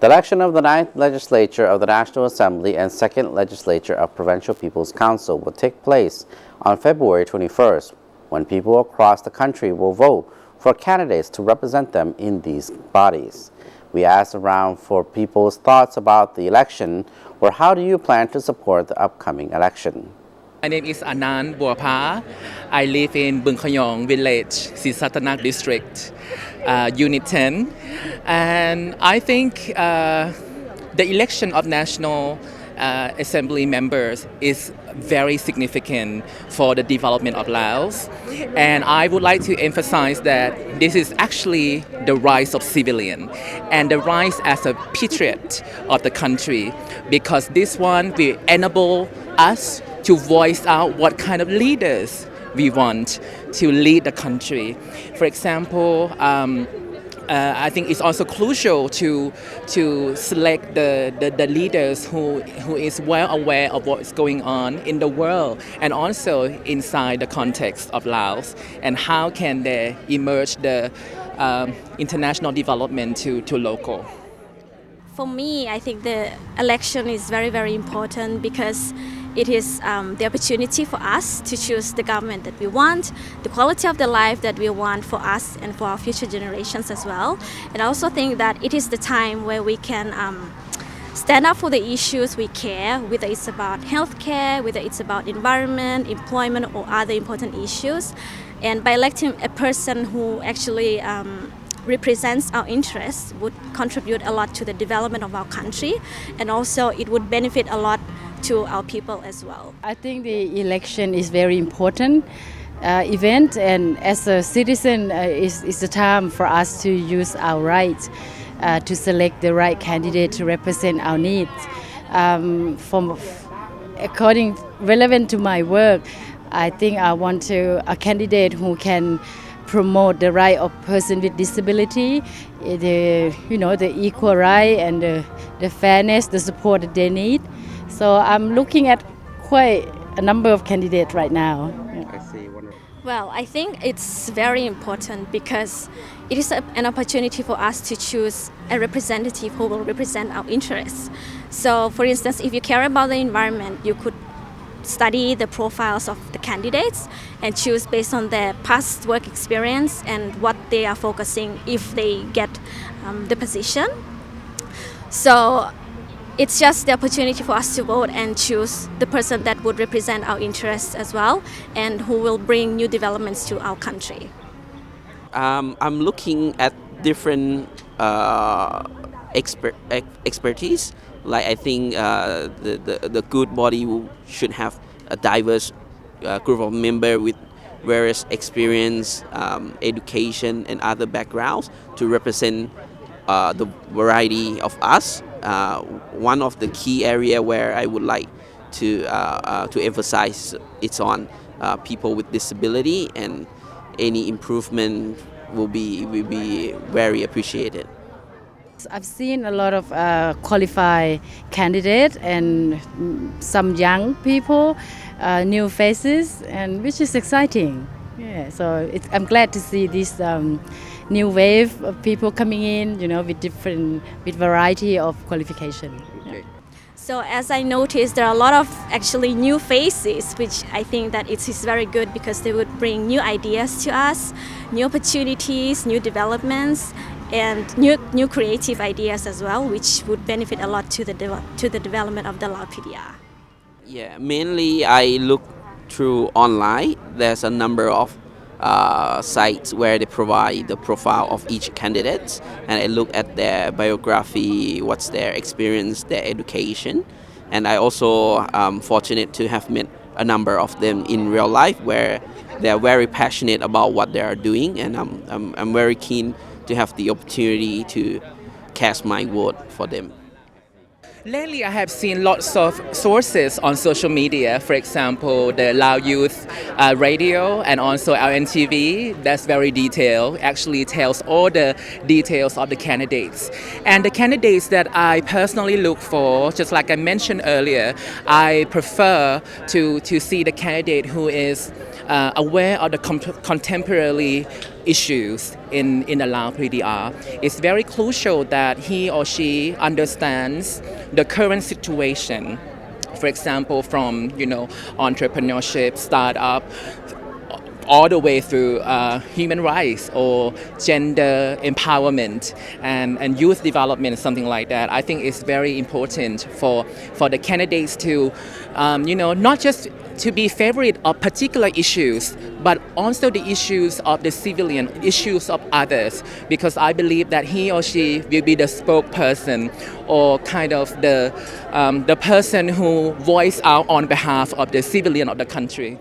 The election of the 9th Legislature of the National Assembly and 2nd Legislature of Provincial People's Council will take place on February 21st, when people across the country will vote for candidates to represent them in these bodies. We asked around for people's thoughts about the election, or how do you plan to support the upcoming election? My name is Anand Buapa. I live in Bungkhayong village, Sisatanak district, Unit 10. And I think the election of National Assembly members is very significant for the development of Laos. And I would like to emphasize that this is actually the rise of civilian and the rise as a patriot of the country, because this one will enable us to voice out what kind of leaders we want to lead the country. For example, I think it's also crucial to select the leaders who is well aware of what's going on in the world and also inside the context of Laos, and how can they emerge the international development to local. For me, I think the election is very, very important because it is the opportunity for us to choose the government that we want, the quality of the life that we want for us and for our future generations as well. And I also think that it is the time where we can stand up for the issues we care, whether it's about healthcare, whether it's about environment, employment, or other important issues. And by electing a person who actually represents our interests would contribute a lot to the development of our country, and also it would benefit a lot to our people as well. I think the election is very important event, and as a citizen it's the time for us to use our rights to select the right candidate to represent our needs. Relevant to my work, I think I want a candidate who can promote the right of person with disability, the equal right and the fairness, the support that they need. So I'm looking at quite a number of candidates right now. I see. Wonderful. Well, I think it's very important because it is an opportunity for us to choose a representative who will represent our interests. So, for instance, if you care about the environment, you could study the profiles of the candidates and choose based on their past work experience and what they are focusing if they get the position. So it's just the opportunity for us to vote and choose the person that would represent our interests as well and who will bring new developments to our country. I'm looking at different expertise. Like I think the good body should have a diverse group of members with various experience, education, and other backgrounds to represent the variety of us. One of the key area where I would like to emphasize it's on people with disability, and any improvement will be very appreciated. I've seen a lot of qualified candidates and some young people, new faces, and which is exciting. Yeah, so I'm glad to see this new wave of people coming in, with variety of qualification. Okay. So as I noticed, there are a lot of actually new faces, which I think that it is very good because they would bring new ideas to us, new opportunities, new developments, and new creative ideas as well, which would benefit a lot to the development of the Lao PDR. Yeah, mainly I look through online. There's a number of sites where they provide the profile of each candidate, and I look at their biography, what's their experience, their education, and I also fortunate to have met a number of them in real life where they are very passionate about what they are doing, and I'm very keen to have the opportunity to cast my vote for them. Lately, I have seen lots of sources on social media, for example, the Lao Youth Radio and also LNTV. That's very detailed, actually tells all the details of the candidates. And the candidates that I personally look for, just like I mentioned earlier, I prefer to see the candidate who is aware of the contemporary issues in the Lao PDR, it's very crucial that he or she understands the current situation. For example, from entrepreneurship, startup, all the way through human rights or gender empowerment and youth development, something like that. I think it's very important for the candidates to, not just to be favorite of particular issues, but also the issues of the civilian, issues of others, because I believe that he or she will be the spokesperson or kind of the person who voice out on behalf of the civilian of the country.